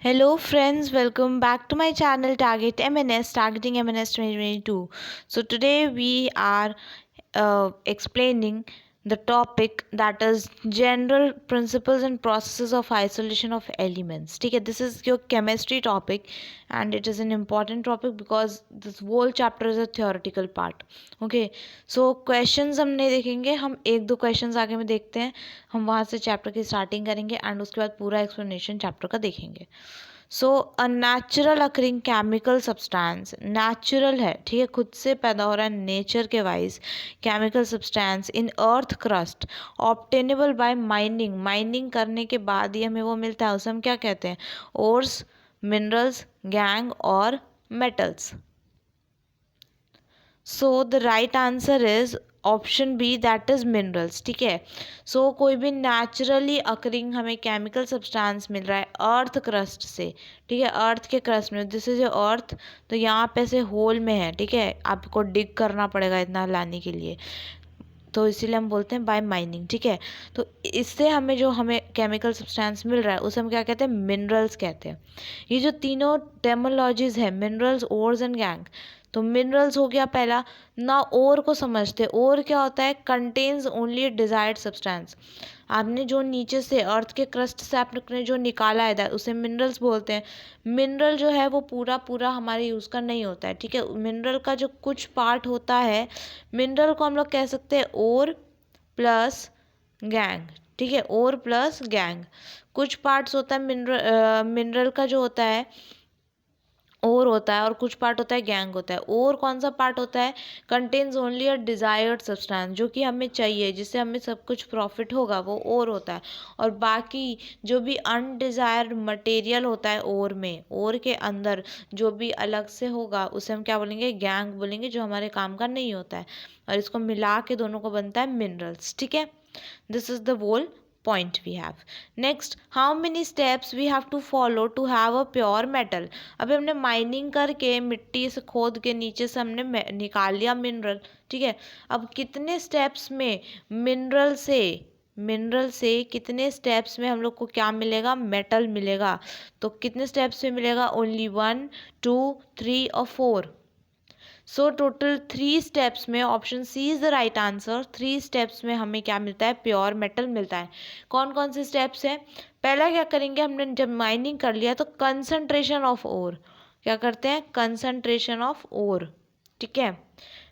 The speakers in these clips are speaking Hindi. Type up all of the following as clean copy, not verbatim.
Hello friends, welcome back to my channel Target MNS, Targeting MNS 2022. So today we are explaining the topic that is general principles and processes of isolation of elements. ठीक है, this is your chemistry topic and it is an important topic because this whole chapter is a theoretical part. Okay, so questions हम नहीं देखेंगे, हम एक दो questions आगे में देखते हैं. हम वहाँ से चैप्टर की स्टार्टिंग करेंगे एंड उसके बाद पूरा एक्सप्लेनेशन चैप्टर का देखेंगे. So a natural occurring chemical substance, natural है, ठीक है, खुद से पैदा हो रहा है नेचर के wise chemical substance in earth crust obtainable by mining. Mining करने के बाद ही हमें वो मिलता है, उसे हम क्या कहते हैं? ओर्स, मिनरल्स, गैंग और metals. So the right answer is option B, that is minerals. ठीक है, सो कोई भी नेचुरली अकरिंग हमें केमिकल सब्सटेंस मिल रहा है अर्थ क्रस्ट से. ठीक है, अर्थ के क्रस्ट में, दिस इज अर्थ, तो यहाँ पे से होल में है. ठीक है, आपको डिग करना पड़ेगा इतना लाने के लिए, तो इसीलिए हम बोलते हैं बाय माइनिंग. ठीक है, तो इससे हमें केमिकल सब्सटेंस मिल रहा है उसे हम क्या कहते हैं? मिनरल्स कहते हैं. ये जो तीनों टर्मिनोलॉजीज है, मिनरल्स, ओर्स एंड गैंग, तो मिनरल्स हो गया पहला. ना ओर को समझते, ओर क्या होता है? Contains only desired substance. आपने जो नीचे से अर्थ के क्रस्ट से आपने जो निकाला है उसे मिनरल्स बोलते हैं. मिनरल जो है वो पूरा पूरा हमारे यूज़ का नहीं होता है. ठीक है, मिनरल का जो कुछ पार्ट होता है, मिनरल को हम लोग कह सकते हैं ओर प्लस गैंग. ठीक है, ओर प्लस गैंग. कुछ पार्ट्स होता है मिनरल का जो होता है ओर होता है और कुछ पार्ट होता है गैंग होता है. ओर कौन सा पार्ट होता है? कंटेन्स ओनली अ डिजायर्ड सब्सटेंस, जो कि हमें चाहिए, जिससे हमें सब कुछ प्रॉफिट होगा, वो ओर होता है. और बाकी जो भी अनडिजायर्ड मटेरियल होता है ओर में, ओर के अंदर जो भी अलग से होगा उसे हम क्या बोलेंगे? गैंग बोलेंगे, जो हमारे काम का नहीं होता है. और इसको मिला के दोनों को बनता है मिनरल्स. ठीक है, this is the whole point we have. Next, how many steps we have to follow to have a pure metal? अभी हमने माइनिंग करके मिट्टी से खोद के नीचे से हमने निकाल लिया मिनरल. ठीक है, अब कितने स्टेप्स में मिनरल से कितने स्टेप्स में हम लोग को क्या मिलेगा? मेटल मिलेगा. तो कितने स्टेप्स में मिलेगा? ओनली 1, 2, 3 और 4. सो टोटल 3 स्टेप्स में option C is the right answer. 3 steps में हमें क्या मिलता है? प्योर मेटल मिलता है. कौन कौन से स्टेप्स हैं? पहला क्या करेंगे, हमने जब माइनिंग कर लिया तो कंसंट्रेशन ऑफ ओर, क्या करते हैं? Concentration of ore. ठीक है,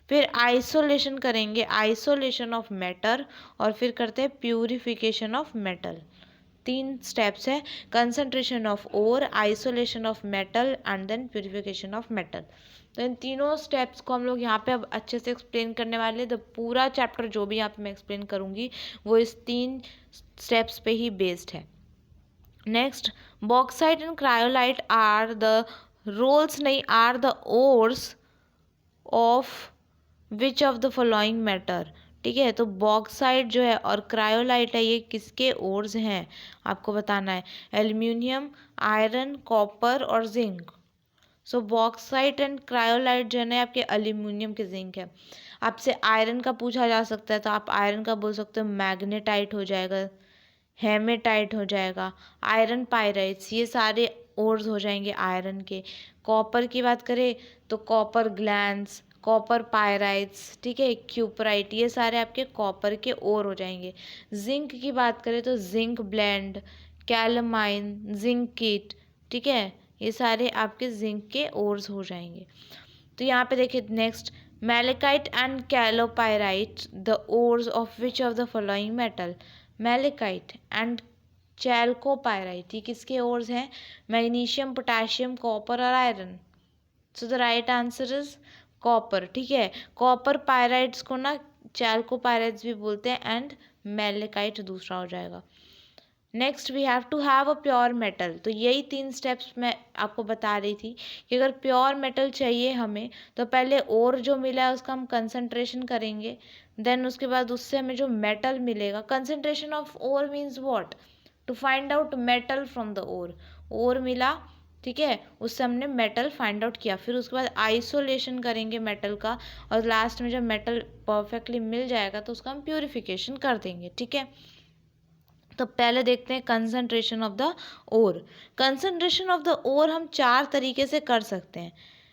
फिर आइसोलेशन करेंगे, आइसोलेशन ऑफ मेटल, और फिर करते हैं प्यूरिफिकेशन ऑफ मेटल. 3 स्टेप्स है, concentration of ore, isolation of metal and then purification of metal. तो इन तीनों स्टेप्स को हम लोग यहाँ पे अब अच्छे से एक्सप्लेन करने वाले हैं. तो पूरा चैप्टर जो भी यहाँ पे मैं एक्सप्लेन करूँगी वो इस 3 स्टेप्स पे ही बेस्ड है. Next, bauxite and cryolite are the roles, नहीं, are the ores of which of the following matter. ठीक है, तो बॉक्साइट जो है और क्रायोलाइट है, ये किसके ओर्स हैं आपको बताना है? एल्यूमिनियम, आयरन, कॉपर और zinc. So bauxite and cryolite जो है ना, आपके एल्यूमिनियम के जिंक है. आपसे आयरन का पूछा जा सकता है तो आप आयरन का बोल सकते हो मैग्नेटाइट हो जाएगा, हेमेटाइट हो जाएगा, आयरन पायराइट्स, ये सारे ओर्स हो जाएंगे आयरन के. कॉपर की बात करें तो कॉपर ग्लैंड्स, कॉपर पायराइट्स, ठीक है, क्यूपराइट, ये सारे आपके कॉपर के ओर हो जाएंगे. जिंक की बात करें तो zinc blende, calamine, zinc kit, ठीक है, ये सारे आपके जिंक के ओर्स हो जाएंगे. तो यहाँ पे देखिए next, malachite and chalcopyrite the ores of which of the following metal. Malachite and chalcopyrite, ये किसके ओर्स हैं? मैग्नीशियम, पोटेशियम, कॉपर और iron. So the right answer is copper. ठीक है, कॉपर पायराइट्स को ना चैल्कोपायराइट्स भी बोलते हैं एंड मैलेकाइट दूसरा हो जाएगा. Next, we have to have a pure metal. तो यही 3 स्टेप्स मैं आपको बता रही थी कि अगर प्योर मेटल चाहिए हमें तो पहले ओर जो मिला है उसका हम कंसंट्रेशन करेंगे, देन उसके बाद उससे हमें जो मेटल मिलेगा, concentration of ore means what? To find out metal from the ore. Ore मिला, ठीक है, उससे हमने मेटल फाइंड आउट किया, फिर उसके बाद आइसोलेशन करेंगे मेटल का, और लास्ट में जब मेटल परफेक्टली मिल जाएगा तो उसका हम प्यूरिफिकेशन कर देंगे. ठीक है, तो पहले देखते हैं concentration of the ore. Concentration of the ore हम 4 तरीके से कर सकते हैं।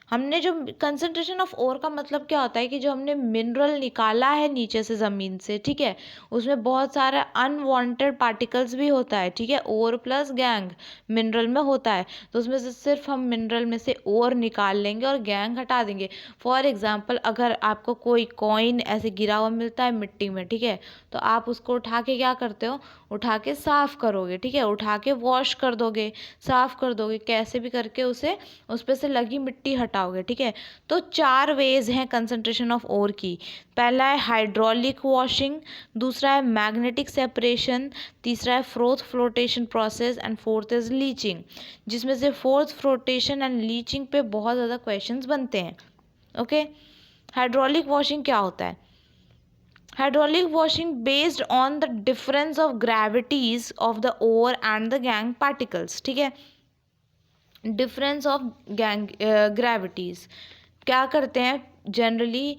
हमने जो कंसंट्रेशन ऑफ ओर का मतलब क्या होता है कि जो हमने मिनरल निकाला है नीचे से ज़मीन से, ठीक है, उसमें बहुत सारा अनवांटेड पार्टिकल्स भी होता है, ठीक है, ओर प्लस गैंग मिनरल में होता है, तो उसमें से सिर्फ हम मिनरल में से ओर निकाल लेंगे और गैंग हटा देंगे। फॉर एग्जांपल अगर आपको कोई कॉइन ऐसे गिरा हुआ मिलता है मिट्टी में, ठीक है, तो आप उसको उठा के क्या करते हो, उठा के साफ़ करोगे, ठीक है, उठा के वॉश कर दोगे, साफ़ कर दोगे, कैसे भी करके उसे उस पर से लगी मिट्टी हटाओगे, ठीक है। तो 4 वेज हैं कंसंट्रेशन ऑफ ओर की। पहला है हाइड्रोलिक वॉशिंग, दूसरा है मैग्नेटिक सेपरेशन, तीसरा है fourth flotation process and fourth is leaching, जिसमें से फोर्थ फ्लोटेशन एंड लीचिंग पे बहुत ज़्यादा क्वेश्चंस बनते हैं। ओके, हाइड्रोलिक वॉशिंग क्या होता है? Hydraulic washing based on the difference of gravities of the ore and the gangue particles, ठीक है, डिफरेंस ऑफ गैंग ग्रेविटीज़ क्या करते हैं जनरली,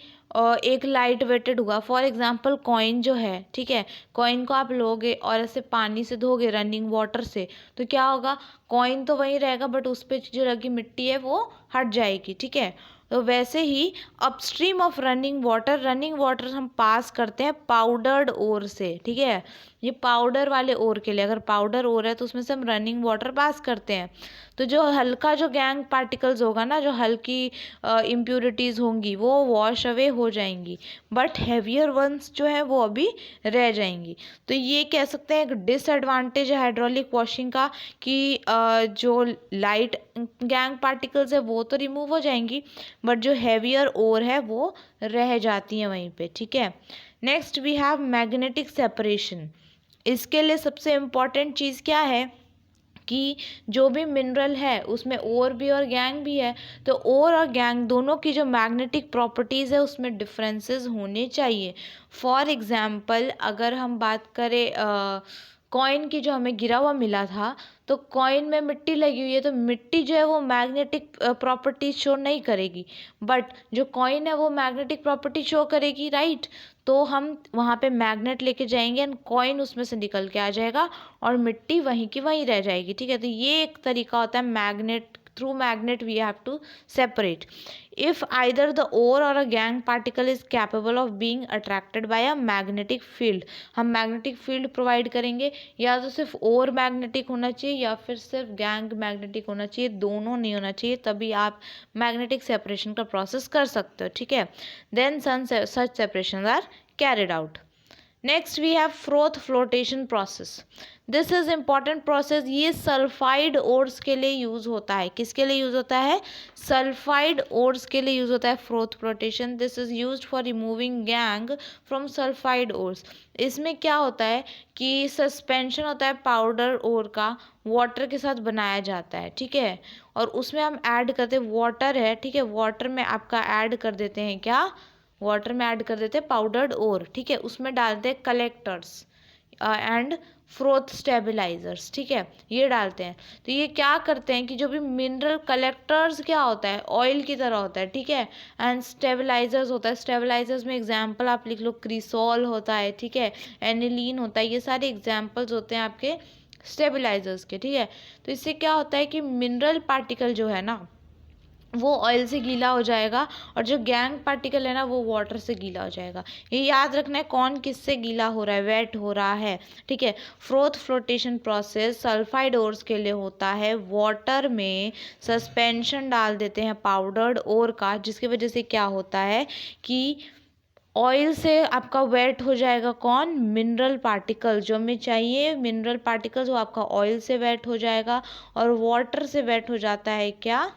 एक लाइट वेटेड हुआ, फॉर एग्जांपल कॉइन जो है, ठीक है, कॉइन को आप लोगे और ऐसे पानी से धोगे रनिंग वाटर से, तो क्या होगा, कॉइन तो वहीं रहेगा बट उस पर जो लगी मिट्टी है वो हट जाएगी, ठीक है। तो वैसे ही अपस्ट्रीम ऑफ रनिंग वाटर हम पास करते हैं पाउडर्ड ओर से, ठीक है, ये पाउडर वाले ओर के लिए, अगर पाउडर ओर है तो उसमें से हम रनिंग वाटर पास करते हैं, तो जो हल्का जो गैंग पार्टिकल्स होगा ना, जो हल्की इम्प्योरिटीज़ होंगी वो वॉश अवे हो जाएंगी, बट हैवियर वंस जो है वो अभी रह जाएंगी। तो ये कह सकते हैं एक डिसएडवांटेज है हाइड्रोलिक वॉशिंग का कि जो लाइट गैंग पार्टिकल्स है वो तो रिमूव हो जाएंगी, बट जो हैवियर ओर है वो रह जाती हैं वहीं पे, ठीक है। Next we have magnetic separation. इसके लिए सबसे इम्पॉर्टेंट चीज़ क्या है कि जो भी मिनरल है उसमें ओर भी और गैंग भी है, तो ओर और गैंग दोनों की जो मैग्नेटिक प्रॉपर्टीज़ है उसमें डिफरेंसेस होने चाहिए। फॉर एग्जांपल अगर हम बात करें कॉइन की, जो हमें गिरा हुआ मिला था, तो कॉइन में मिट्टी लगी हुई है, तो मिट्टी जो है वो मैग्नेटिक प्रॉपर्टीज शो नहीं करेगी, बट जो कॉइन है वो मैग्नेटिक प्रॉपर्टी शो करेगी, राइट। तो हम वहाँ पे मैग्नेट लेके जाएंगे एंड कॉइन उसमें से निकल के आ जाएगा और मिट्टी वहीं की वहीं रह जाएगी, ठीक है। तो ये एक तरीका होता है magnet, through magnet we have to separate. If either the ore or a gangue particle is capable of being attracted by a magnetic field, हम magnetic field provide करेंगे, या तो सिर्फ ore magnetic होना चाहिए या फिर सिर्फ gangue magnetic होना चाहिए, दोनों नहीं होना चाहिए, तभी आप magnetic separation का process कर सकते हो, ठीक है। Then such separations are carried out. Next we have froth flotation process. This is important process. ये सल्फाइड ओर्स के लिए यूज़ होता है। किसके लिए यूज़ होता है? सल्फाइड ओर्स के लिए यूज़ होता है fourth flotation. This is used for removing gang from sulphide ores. इसमें क्या होता है कि सस्पेंशन होता है पाउडर ओर का, वाटर के साथ बनाया जाता है, ठीक है, और उसमें हम ऐड करते हैं वाटर है, ठीक है, वाटर में आपका ऐड कर देते हैं क्या, वाटर में ऐड कर देते हैं पाउडर्ड ओर, ठीक है, उसमें डालते हैं कलेक्टर्स एंड फ्रोथ स्टेबलाइजर्स, ठीक है, ये डालते हैं। तो ये क्या करते हैं कि जो भी मिनरल कलेक्टर्स क्या होता है, ऑयल की तरह होता है, ठीक है, एंड स्टेबलाइजर्स होता है। स्टेबलाइजर्स में एग्जांपल आप लिख लो, क्रिसोल होता है, ठीक है, एनिलीन होता है, ये सारे एग्जांपल्स होते हैं आपके स्टेबलाइजर्स के, ठीक है। तो इससे क्या होता है कि मिनरल पार्टिकल जो है ना वो ऑयल से गीला हो जाएगा और जो गैंग पार्टिकल है ना वो वाटर से गीला हो जाएगा। ये याद रखना है कौन किससे गीला हो रहा है, वेट हो रहा है, ठीक है। Fourth flotation process sulphide ores के लिए होता है। वाटर में सस्पेंशन डाल देते हैं पाउडर्ड ओर का, जिसकी वजह से क्या होता है कि ऑयल से आपका वेट हो जाएगा कौन, मिनरल पार्टिकल, जो हमें चाहिए मिनरल पार्टिकल्स वो आपका ऑयल से वेट हो जाएगा, और वाटर से वेट हो जाता है क्या,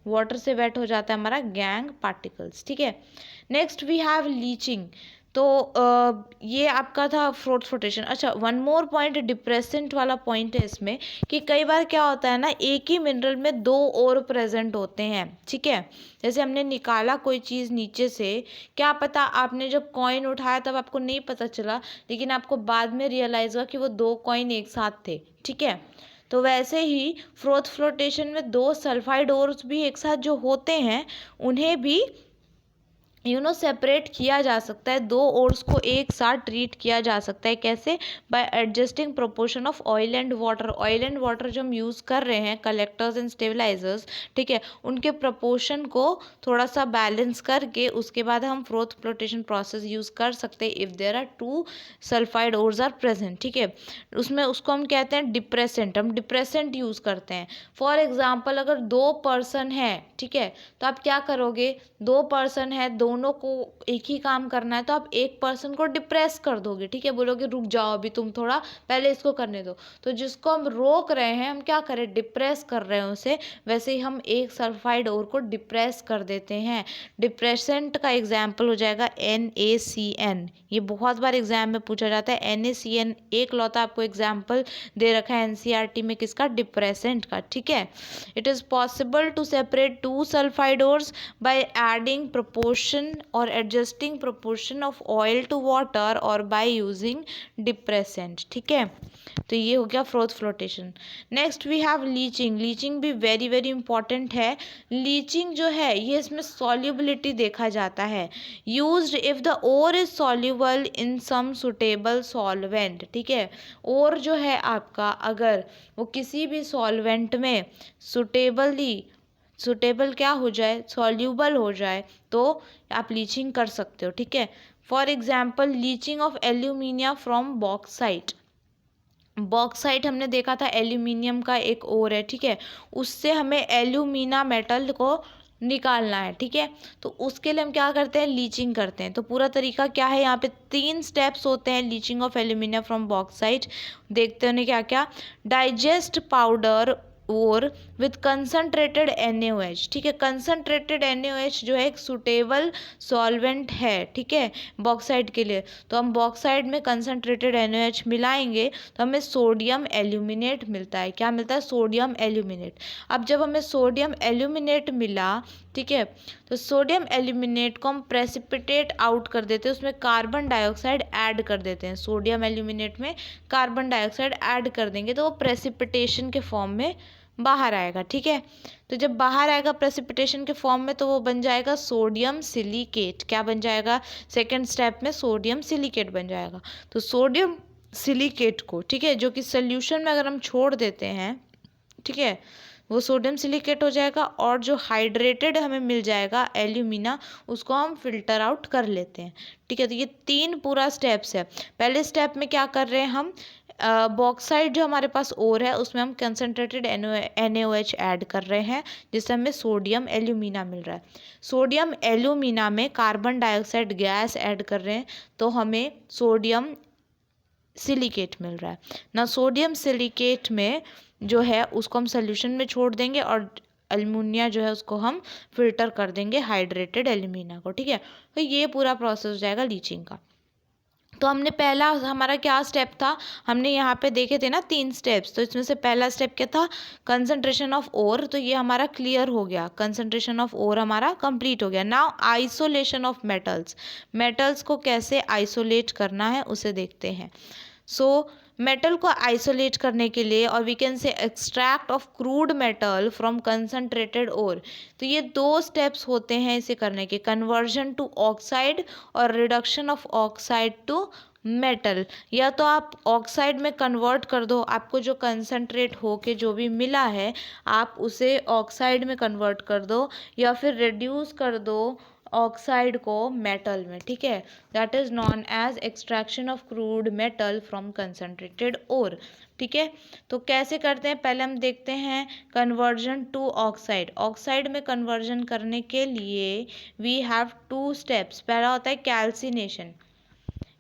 वाटर से वेट हो जाता है हमारा गैंग पार्टिकल्स, ठीक है। Next we have leaching. तो ये आपका था फोर्थ फ्लोटेशन। अच्छा, वन मोर पॉइंट डिप्रेसेंट वाला पॉइंट है इसमें कि कई बार क्या होता है ना, एक ही मिनरल में 2 और प्रेजेंट होते हैं, ठीक है। जैसे हमने निकाला कोई चीज़ नीचे से, क्या पता आपने जब कॉइन उठाया तब आपको नहीं पता चला, लेकिन आपको बाद में रियलाइज़ हुआ कि वो 2 कॉइन एक साथ थे, ठीक है। तो वैसे ही फोर्थ फ्लोटेशन में 2 सल्फाइड ओर्स भी एक साथ जो होते हैं उन्हें भी सेपरेट किया जा सकता है, दो ओर्स को एक साथ ट्रीट किया जा सकता है। कैसे? Bye adjusting proportion of oil and water. Oil and water जो हम यूज़ कर रहे हैं, कलेक्टर्स एंड स्टेबलाइजर्स, ठीक है, उनके प्रोपोर्शन को थोड़ा सा बैलेंस करके उसके बाद हम फ्रोथ फ्लोटेशन प्रोसेस यूज़ कर सकते हैं if there are two sulphide ores are present, ठीक है। उसमें उसको हम कहते हैं डिप्रेसेंट, हम डिप्रेसेंट यूज़ करते हैं। फॉर एग्जाम्पल, अगर दो पर्सन है, ठीक है, तो आप क्या करोगे? दो पर्सन है, दोनों को एक ही काम करना है, तो आप एक पर्सन को डिप्रेस कर दोगे, ठीक है, बोलोगे रुक जाओ अभी तुम थोड़ा, पहले इसको करने दो। तो जिसको हम रोक रहे हैं, हम क्या करें? डिप्रेस कर रहे हैं उसे, वैसे ही हम एक सल्फाइड ओर को डिप्रेस कर देते हैं। डिप्रेसेंट का एग्जाम्पल हो जाएगा NaCN। ये बहुत बार एग्जाम में पूछा जाता है। NaCN एक लौता आपको एग्जाम्पल दे रखा है NCERT में, किसका? डिप्रेसेंट का, ठीक है। It is possible to separate two sulphide ores by adding proportion or adjusting proportion of oil to water or by using depressant, ठीक है। तो ये हो गया froth flotation. Next we have leaching. Leaching भी वेरी वेरी इंपॉर्टेंट है। लीचिंग जो है ये इसमें सॉल्युबिलिटी देखा जाता है। Used if the ore is soluble in some suitable solvent, ठीक है। ओर जो है आपका, अगर वो किसी भी सॉल्वेंट में सुटेबल क्या हो जाए? सॉल्यूबल हो जाए, तो आप लीचिंग कर सकते हो, ठीक है। For example, leaching of alumina from bauxite. Bauxite हमने देखा था एल्यूमिनियम का एक ओर है, ठीक है, उससे हमें एल्यूमिना मेटल को निकालना है, ठीक है। तो उसके लिए हम क्या करते हैं? लीचिंग करते हैं। तो पूरा तरीका क्या है? यहाँ पे 3 स्टेप्स होते हैं leaching of aluminium from bauxite. देखते हैं क्या क्या। डाइजेस्ट पाउडर और विथ कंसनट्रेटेड NaOH, ठीक है। कंसनट्रेटेड NaOH जो है एक सुटेबल सॉल्वेंट है, ठीक है, बॉक्साइड के लिए। तो हम बॉक्साइड में कंसनट्रेटेड NaOH मिलाएंगे तो हमें सोडियम एल्यूमिनेट मिलता है। क्या मिलता है? Sodium aluminate. अब जब हमें सोडियम एल्यूमिनेट मिला, ठीक है, तो सोडियम एल्यूमिनेट को हम प्रेसिपिटेट आउट कर देते हैं, उसमें कार्बन डाइऑक्साइड ऐड कर देते हैं। सोडियम एल्यूमिनेट में कार्बन डाइऑक्साइड ऐड कर देंगे तो वो प्रेसिपिटेशन के फॉर्म में बाहर आएगा, ठीक है। तो जब बाहर आएगा प्रेसिपिटेशन के फॉर्म में, तो वो बन जाएगा सोडियम सिलिकेट। क्या बन जाएगा? सेकंड स्टेप में सोडियम सिलिकेट बन जाएगा। तो सोडियम सिलिकेट को, ठीक है, जो कि सोल्यूशन में अगर हम छोड़ देते हैं, ठीक है, वो सोडियम सिलिकेट हो जाएगा, और जो हाइड्रेटेड हमें मिल जाएगा एल्यूमिना, उसको हम फिल्टर आउट कर लेते हैं, ठीक है। तो ये 3 पूरा स्टेप्स है। पहले स्टेप में क्या कर रहे हैं हम? बॉक्साइड जो हमारे पास ओर है उसमें हम कंसनट्रेटेड NaOH ऐड कर रहे हैं, जिससे हमें सोडियम एल्यूमिना मिल रहा है। सोडियम एल्यूमिना में कार्बन डाइऑक्साइड गैस ऐड कर रहे हैं, तो हमें सोडियम सिलिकेट मिल रहा है ना। सोडियम सिलिकेट में जो है उसको हम सोल्यूशन में छोड़ देंगे, और एल्यूमिनिया जो है उसको हम फिल्टर कर देंगे हाइड्रेटेड एल्यूमिना को, ठीक है। तो ये पूरा प्रोसेस हो जाएगा लीचिंग का। तो हमने पहला हमारा क्या स्टेप था? हमने यहाँ पे देखे थे ना 3 स्टेप्स, तो इसमें से पहला स्टेप क्या था? Concentration of ore. तो ये हमारा क्लियर हो गया, कंसंट्रेशन ऑफ ओर हमारा कंप्लीट हो गया। Now isolation of metals. Metals को कैसे आइसोलेट करना है उसे देखते हैं। मेटल को आइसोलेट करने के लिए, और we can say extract of crude metal from concentrated ore. तो ये 2 स्टेप्स होते हैं इसे करने के, कन्वर्जन टू ऑक्साइड और reduction of oxide to metal. या तो आप ऑक्साइड में कन्वर्ट कर दो, आपको जो कंसनट्रेट होके जो भी मिला है आप उसे ऑक्साइड में कन्वर्ट कर दो, या फिर रिड्यूस कर दो ऑक्साइड को मेटल में, ठीक है। That is known as extraction of crude metal from concentrated ore, ठीक है। तो कैसे करते हैं? पहले हम देखते हैं कन्वर्जन टू ऑक्साइड। ऑक्साइड में कन्वर्जन करने के लिए वी हैव 2 स्टेप्स। पहला होता है calcination,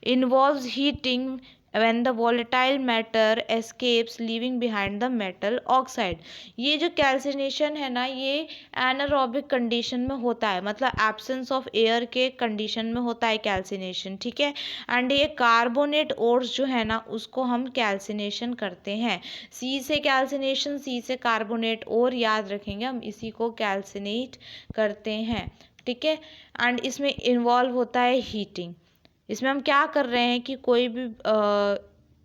involves heating when the volatile matter escapes leaving behind the metal oxide। ये जो कैल्सिनेशन है ना, ये एनारोबिक कंडीशन में होता है, मतलब एब्सेंस ऑफ एयर के कंडीशन में होता है कैल्सिनेशन, ठीक है। एंड ये कार्बोनेट ओर्स जो है ना उसको हम कैल्सिनेशन करते हैं। सी से कैल्सिनेशन, सी से कार्बोनेट ओर, याद रखेंगे हम इसी को कैल्सिनेट करते हैं, ठीक है। एंड इसमें इन्वॉल्व होता है हीटिंग। इसमें हम क्या कर रहे हैं कि कोई भी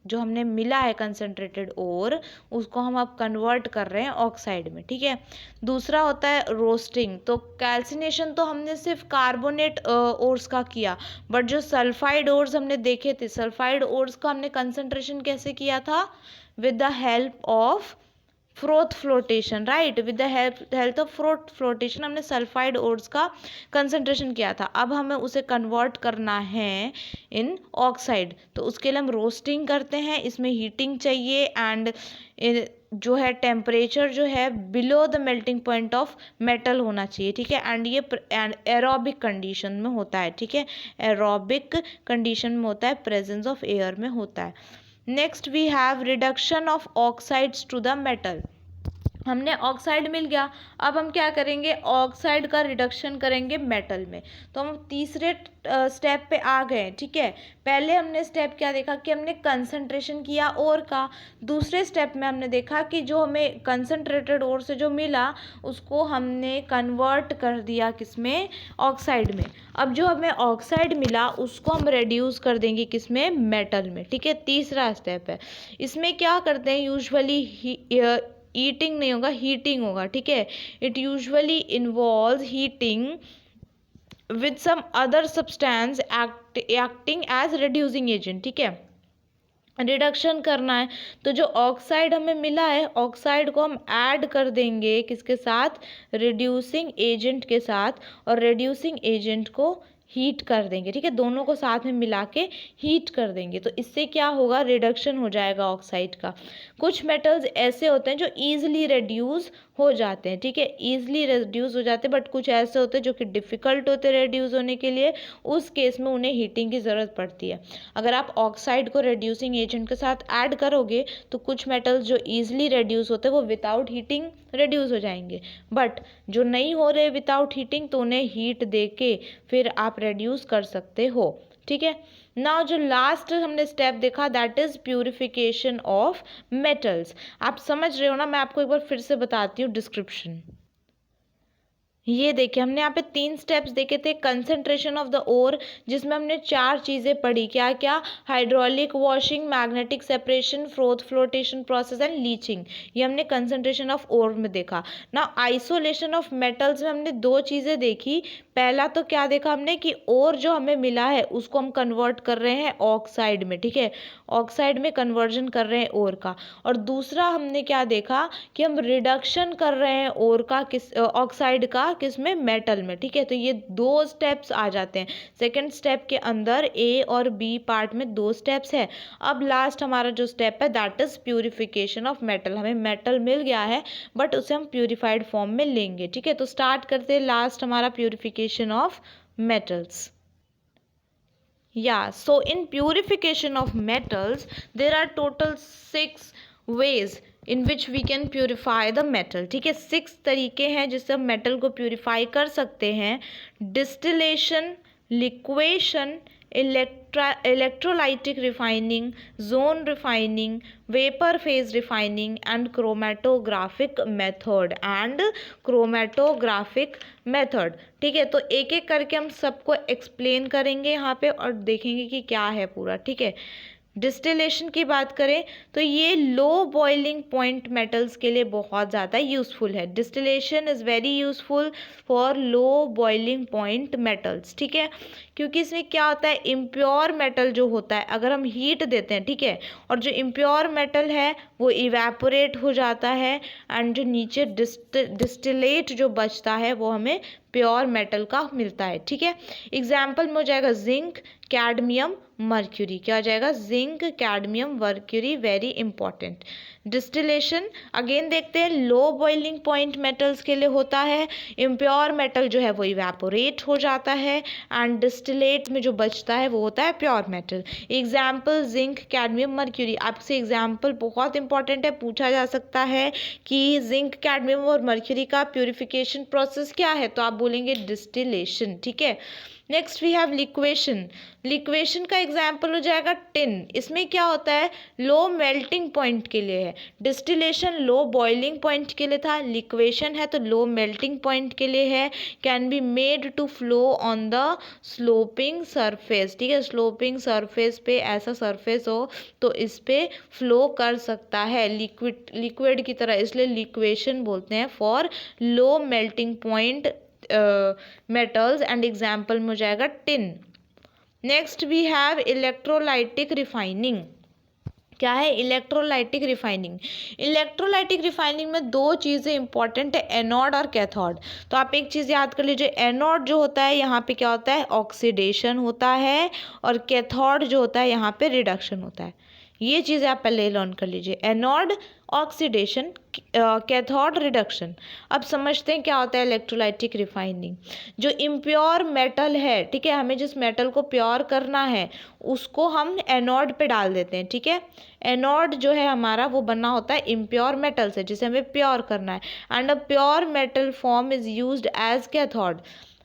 जो हमने मिला है कंसनट्रेटेड ओर, उसको हम अब कन्वर्ट कर रहे हैं ऑक्साइड में, ठीक है। दूसरा होता है रोस्टिंग। तो कैल्सिनेशन तो हमने सिर्फ कार्बोनेट ओर्स का किया, बट जो सल्फाइड ओर्स हमने देखे थे, सल्फाइड ओर्स का हमने कंसंट्रेशन कैसे किया था? With the help of froth flotation, right, with the help of froth flotation हमने सल्फाइड ओर्स का कंसंट्रेशन किया था। अब हमें उसे कन्वर्ट करना है इन ऑक्साइड, तो उसके लिए हम रोस्टिंग करते हैं, इसमें हीटिंग चाहिए एंड जो है टेम्परेचर जो है below the melting point of metal होना चाहिए, ठीक है। एंड ये एरोबिक कंडीशन में होता है, ठीक है, एरोबिक कंडीशन में होता है, प्रेजेंस ऑफ एयर में होता है। Next we have reduction of oxides to the metal. हमने ऑक्साइड मिल गया, अब हम क्या करेंगे? ऑक्साइड का रिडक्शन करेंगे मेटल में। तो हम तीसरे स्टेप पे आ गए, ठीक है। पहले हमने स्टेप क्या देखा कि हमने कंसंट्रेशन किया ओर का। दूसरे स्टेप में हमने देखा कि जो हमें कंसंट्रेटेड ओर से जो मिला उसको हमने कन्वर्ट कर दिया किसमें? ऑक्साइड में। अब जो हमें ऑक्साइड मिला उसको हम रेड्यूस कर देंगे किसमें? मेटल में, ठीक है। तीसरा स्टेप है, इसमें क्या करते हैं यूजुअली? ईटिंग नहीं होगा, हीटिंग होगा, ठीक है। It usually involve heating with some other substance acting as reducing agent, ठीक है। रिडक्शन करना है तो जो ऑक्साइड हमें मिला है, ऑक्साइड को हम ऐड कर देंगे किसके साथ? रिड्यूसिंग एजेंट के साथ, और रिड्यूसिंग एजेंट को हीट कर देंगे, ठीक है। दोनों को साथ में मिला के हीट कर देंगे, तो इससे क्या होगा? रिडक्शन हो जाएगा ऑक्साइड का। कुछ मेटल्स ऐसे होते हैं जो ईजिली रेड्यूस हो जाते हैं, ठीक है, ईजिली रेड्यूस हो जाते हैं, बट कुछ ऐसे होते हैं जो कि डिफ़िकल्ट होते हैं रेड्यूस होने के लिए, उस केस में उन्हें हीटिंग की ज़रूरत पड़ती है। अगर आप ऑक्साइड को रेड्यूसिंग एजेंट के साथ ऐड करोगे तो कुछ मेटल्स जो ईजिली रेड्यूस होते हैं वो विदाउट हीटिंग रेड्यूस हो जाएंगे, बट जो नहीं हो रहे विदाउट हीटिंग तो उन्हें हीट दे के फिर आप रेड्यूस कर सकते हो, ठीक है। नाउ जो लास्ट हमने स्टेप देखा that is purification of metals. आप समझ रहे हो ना? मैं आपको एक बार फिर से बताती हूँ डिस्क्रिप्शन। ये देखिए, हमने यहाँ पे 3 स्टेप्स देखे थे। कंसंट्रेशन ऑफ द ओर, जिसमें हमने 4 चीज़ें पढ़ी, क्या क्या? Hydraulic washing, magnetic separation, froth flotation process and leaching. ये हमने कंसंट्रेशन ऑफ ओर में देखा ना। आइसोलेशन ऑफ मेटल्स में हमने 2 चीज़ें देखी। पहला तो क्या देखा हमने कि ओर जो हमें मिला है उसको हम कन्वर्ट कर रहे हैं ऑक्साइड में, ठीक है, ऑक्साइड में कन्वर्जन कर रहे हैं ओर का। और दूसरा हमने क्या देखा कि हम रिडक्शन कर रहे हैं ओर का किस ऑक्साइड का किस में? मेटल में, ठीक है। तो ये 2 स्टेप्स आ जाते हैं। सेकंड स्टेप के अंदर ए और बी पार्ट में 2 स्टेप्स है। अब लास्ट हमारा जो स्टेप है that is purification of metal. हमें मेटल मिल गया है बट उसे हम प्यूरिफाइड फॉर्म में लेंगे, ठीक है। तो स्टार्ट करते हैं लास्ट हमारा purification of metals. Yeah, so in purification of metals, there are total 6 ways in which we can purify the metal. ठीक है, 6 तरीके हैं जिससे हम मेटल को प्यूरिफाई कर सकते हैं. Distillation, liquation, electrolytic refining, zone refining, vapor phase refining and chromatographic method. ठीक है, तो एक एक करके हम सबको एक्सप्लेन करेंगे यहाँ पे और देखेंगे कि क्या है पूरा. ठीक है, डिस्टिलेशन की बात करें तो ये लो बॉइलिंग पॉइंट मेटल्स के लिए बहुत ज़्यादा यूज़फुल है. Distillation is very useful for low boiling point metals. ठीक है, क्योंकि इसमें क्या होता है, इम्प्योर मेटल जो होता है अगर हम हीट देते हैं, ठीक है, और जो इम्प्योर मेटल है वो इवेपोरेट हो जाता है एंड जो नीचे डिस्टिलेट जो बचता है वो हमें प्योर मेटल का मिलता है. ठीक है, एग्जाम्पल में हो जाएगा जिंक, कैडमियम, मर्क्यूरी. क्या हो जाएगा, zinc, cadmium, mercury, very important. Distillation again देखते हैं, लो बॉइलिंग पॉइंट मेटल्स के लिए होता है. इम्प्योर मेटल जो है वो इवेपोरेट हो जाता है एंड डिस्टिलेट में जो बचता है वो होता है pure metal. Example zinc, cadmium, mercury. आपसे एग्जाम्पल बहुत इंपॉर्टेंट है, पूछा जा सकता है कि जिंक, कैडमियम और मर्क्यूरी का प्यूरिफिकेशन प्रोसेस क्या है, तो आप बोलेंगे डिस्टिलेशन. ठीक है, next we have liquation. Liquation का एग्जाम्पल हो जाएगा टिन। इसमें क्या होता है, लो मेल्टिंग पॉइंट के लिए है। डिस्टिलेशन लो बॉइलिंग पॉइंट के लिए था, लिक्वेशन है तो लो मेल्टिंग पॉइंट के लिए है। Can be made to flow on the sloping surface, ठीक है, स्लोपिंग सरफेस पे ऐसा सरफेस हो तो इस पे फ्लो कर सकता है लिक्विड की तरह, इसलिए लिक्वेशन बोलते हैं for low melting point metals and example में हो जाएगा tin. Next we have electrolytic refining. क्या है इलेक्ट्रोलाइटिक रिफाइनिंग? इलेक्ट्रोलाइटिक रिफाइनिंग में दो चीज़ें इंपॉर्टेंट है, एनोड और कैथोड। तो आप एक चीज़ याद कर लीजिए, एनोड जो होता है यहाँ पे क्या होता है, ऑक्सीडेशन होता है, और कैथोड जो होता है यहाँ पे रिडक्शन होता है। ये चीज़ें आप पहले लर्न कर लीजिए, एनोड ऑक्सीडेशन, कैथोड रिडक्शन। अब समझते हैं क्या होता है इलेक्ट्रोलाइटिक रिफाइनिंग। जो इम्प्योर मेटल है, ठीक है, हमें जिस मेटल को प्योर करना है उसको हम एनोड पे डाल देते हैं, ठीक है। एनोड जो है हमारा वो बना होता है इम्प्योर मेटल से जिसे हमें प्योर करना है, and a pure metal form is used as cathode.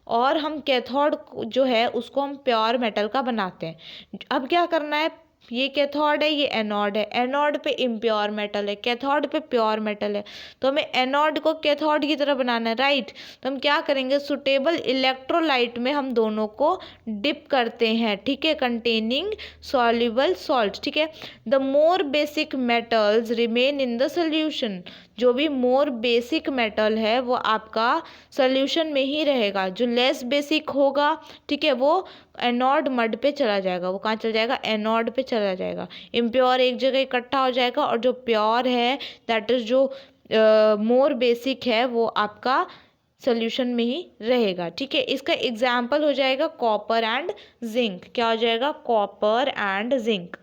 और हम कैथोड जो है उसको हम प्योर मेटल का बनाते हैं। अब क्या करना है, ये कैथोड है, ये एनोड है, एनोड पे इम्प्योर मेटल है, कैथोड पे प्योर मेटल है, तो हमें एनोड को कैथोड की तरह बनाना है, राइट। तो हम क्या करेंगे, सुटेबल इलेक्ट्रोलाइट में हम दोनों को डिप करते हैं, ठीक है, कंटेनिंग सॉल्युबल सॉल्ट, ठीक है। The more basic metals remain in the solution. जो भी मोर बेसिक मेटल है वो आपका सोल्यूशन में ही रहेगा, जो लेस बेसिक होगा, ठीक है, वो एनोड मड पे चला जाएगा। वो कहाँ चला जाएगा, एनोड पे चला जाएगा। इम्प्योर एक जगह इकट्ठा हो जाएगा, और जो प्योर है दैट इज जो मोर बेसिक है वो आपका सोल्यूशन में ही रहेगा, ठीक है। इसका एग्जाम्पल हो जाएगा कॉपर एंड जिंक। क्या हो जाएगा, कॉपर एंड जिंक।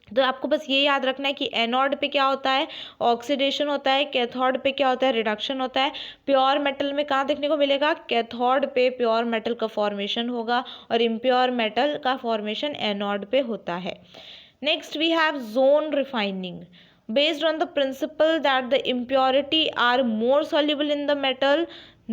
तो आपको बस ये याद रखना है कि एनोड पे क्या होता है, ऑक्सीडेशन होता है, कैथोड पे क्या होता है, रिडक्शन होता है। प्योर मेटल में कहाँ देखने को मिलेगा, कैथोड पे प्योर मेटल का फॉर्मेशन होगा, और इम्प्योर मेटल का फॉर्मेशन एनोड पे होता है। Next we have zone refining. Based on the principle that the impurity are more soluble in the metal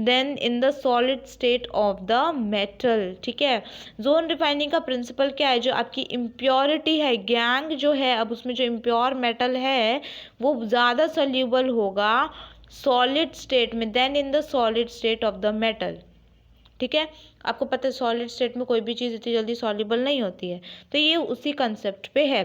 than in the solid state of the metal, ठीक है। जोन रिफाइनिंग का प्रिंसिपल क्या है, जो आपकी इम्प्योरिटी है, गैंग जो है, अब उसमें जो इम्प्योर मेटल है वो ज़्यादा सोल्यूबल होगा सॉलिड स्टेट में than in the solid state of the metal, ठीक है। आपको पता है सॉलिड स्टेट में कोई भी चीज़ इतनी जल्दी सॉल्युबल नहीं होती है, तो ये उसी कंसेप्ट पे है।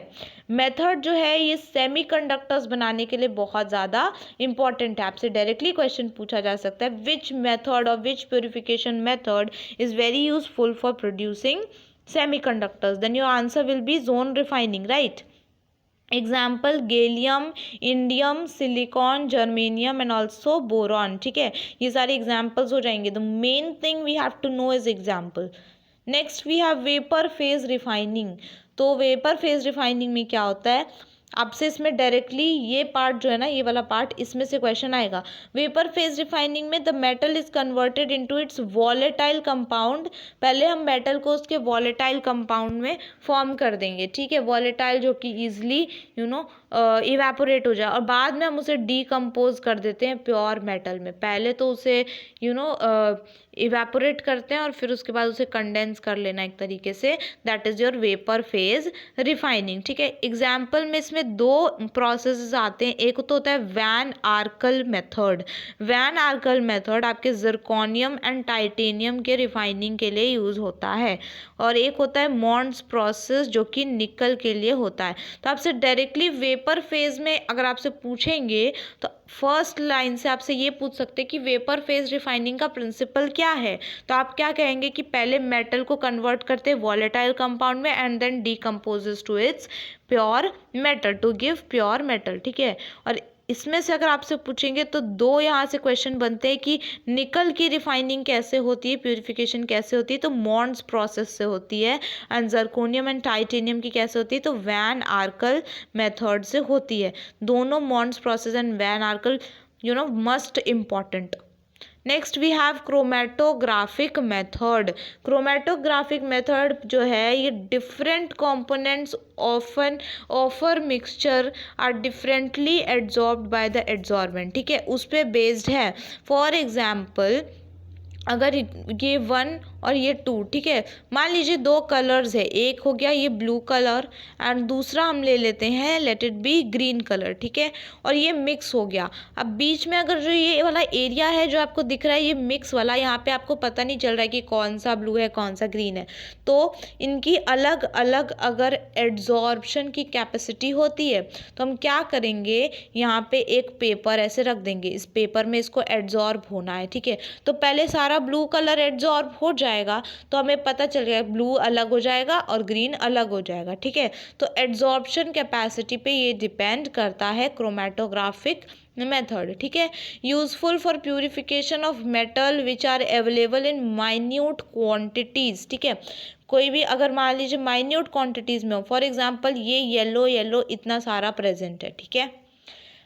मेथड जो है ये सेमीकंडक्टर्स बनाने के लिए बहुत ज़्यादा इंपॉर्टेंट है। आपसे डायरेक्टली क्वेश्चन पूछा जा सकता है, विच मेथड और which purification method is very useful for producing semiconductors, then your answer will be zone refining, right. Example gallium, indium, silicon, germanium and also boron, ठीक है। ये सारे एग्जाम्पल्स हो जाएंगे। The main thing we have to know is example. Next we have vapour phase refining. तो वेपर फेज रिफाइनिंग में क्या होता है, आपसे इसमें डायरेक्टली ये पार्ट जो है ना, ये वाला पार्ट, इसमें से क्वेश्चन आएगा। वेपर फेज रिफाइनिंग में the metal is converted into its volatile compound. पहले हम मेटल को उसके वॉलेटाइल कंपाउंड में फॉर्म कर देंगे, ठीक है, वॉलेटाइल जो कि इजिली इवेपोरेट हो जाए, और बाद में हम उसे डीकम्पोज कर देते हैं प्योर मेटल में। पहले तो उसे इवेपोरेट करते हैं और फिर उसके बाद उसे कंडेंस कर लेना एक तरीके से, that is your vapour phase refining, ठीक है। एग्जाम्पल में इसमें दो प्रोसेसेस आते हैं, एक तो होता है वैन आर्कल मेथड। वैन आर्कल मेथड आपके जर्कोनियम एंड टाइटेनियम के रिफाइनिंग के लिए यूज़ होता है, और एक होता है मॉन्ड्स प्रोसेस जो कि निकल के लिए होता है। तो आपसे डायरेक्टली वेपर फेज में अगर आपसे पूछेंगे तो फर्स्ट लाइन से आपसे ये पूछ सकते हैं कि वेपर फेज रिफाइनिंग का प्रिंसिपल क्या है। तो आप क्या कहेंगे कि पहले मेटल को कन्वर्ट करते हैं वॉलेटाइल कंपाउंड में and then decomposes to its pure metal to give pure metal, ठीक है। और इसमें से अगर आपसे पूछेंगे तो दो यहाँ से क्वेश्चन बनते हैं कि निकल की रिफाइनिंग कैसे होती है, प्यूरिफिकेशन कैसे होती है, तो मॉन्ड्स प्रोसेस से होती है, एंड जर्कोनियम एंड टाइटेनियम की कैसे होती है, तो वैन आर्कल मेथड से होती है। दोनों Mond's process and van Arkel most important. Next we have chromatographic method. Chromatographic method जो है ये different components of mixture are differently absorbed by the absorbent, ठीक है, उस पर बेस्ड है। फॉर एग्जाम्पल अगर ये 1 और ये 2, ठीक है। मान लीजिए 2 कलर्स है, एक हो गया ये ब्लू कलर एंड दूसरा हम ले लेते हैं let it be green colour, ठीक है। और ये मिक्स हो गया। अब बीच में अगर जो ये वाला एरिया है जो आपको दिख रहा है ये मिक्स वाला, यहाँ पे आपको पता नहीं चल रहा है कि कौन सा ब्लू है कौन सा ग्रीन है, तो इनकी अलग अलग अगर एड्जॉर्प्शन की कैपेसिटी होती है तो हम क्या करेंगे, यहाँ पे एक पेपर ऐसे रख देंगे, इस पेपर में इसको एड्जॉर्ब होना है, ठीक है। तो पहले सारा ब्लू कलर एड्जॉर्ब हो जाएगा तो हमें पता चल गया ब्लू अलग हो जाएगा और ग्रीन अलग हो जाएगा, ठीक है। तो एड्जॉर्प्शन कैपेसिटी पे ये डिपेंड करता है क्रोमेटोग्राफिक मेथड, ठीक है। Useful for purification of metal which are available in minute quantities, ठीक है। कोई भी अगर मान लीजिए माइन्यूट क्वांटिटीज में हो, फॉर एग्जांपल ये येलो येलो इतना सारा प्रेजेंट है, ठीक है,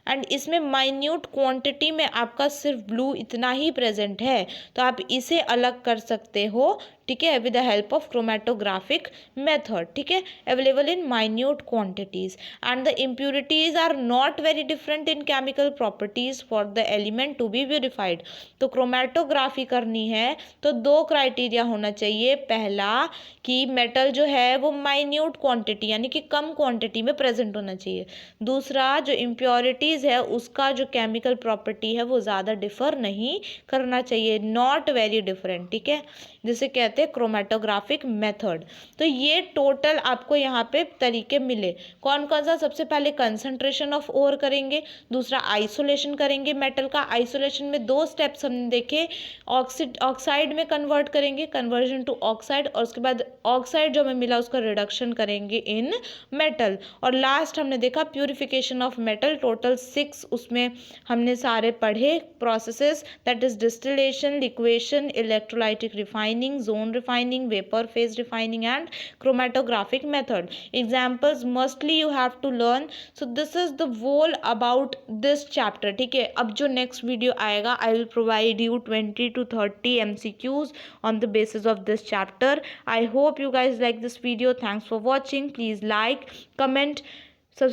एंड इसमें माइन्यूट क्वांटिटी में आपका सिर्फ ब्लू इतना ही प्रेजेंट है, तो आप इसे अलग कर सकते हो, ठीक है, with the help of chromatographic method, ठीक है, available in minute quantities and the impurities are not very different in chemical properties for the element to be purified. तो क्रोमेटोग्राफी करनी है तो 2 क्राइटेरिया होना चाहिए, पहला कि मेटल जो है वो माइन्यूट क्वांटिटी यानी कि कम क्वांटिटी में प्रेजेंट होना चाहिए, दूसरा जो इम्प्योरिटीज़ है उसका जो केमिकल प्रॉपर्टी है वो ज़्यादा डिफर नहीं करना चाहिए, नॉट वेरी डिफरेंट, ठीक है, जिसे कहते हैं क्रोमेटोग्राफिक मेथड। तो ये टोटल आपको यहाँ पे तरीके मिले, कौन कौन सा, सबसे पहले कंसंट्रेशन ऑफ ओर करेंगे, दूसरा आइसोलेशन करेंगे मेटल का, आइसोलेशन में 2 स्टेप्स हमने देखे, ऑक्साइड में कन्वर्ट करेंगे, कन्वर्जन टू ऑक्साइड, और उसके बाद ऑक्साइड जो हमें मिला उसका रिडक्शन करेंगे इन मेटल, और लास्ट हमने देखा प्यूरिफिकेशन ऑफ मेटल, टोटल 6 उसमें हमने सारे पढ़े processes, that is distillation, liquation, electrolytic refining, zone refining, vapour phase refining and chromatographic method. Examples mostly you have to learn. So this is the whole about this chapter, ठीक है। अब जो नेक्स्ट वीडियो आएगा I will provide you 20 to 30 MCQs on the basis of this chapter. I hope you guys like this video. Thanks for watching. Please like, comment,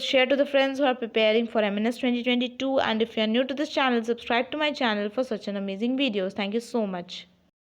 share to the friends who are preparing for MNS 2022, and if you are new to this channel, subscribe to my channel for such an amazing videos. Thank you so much.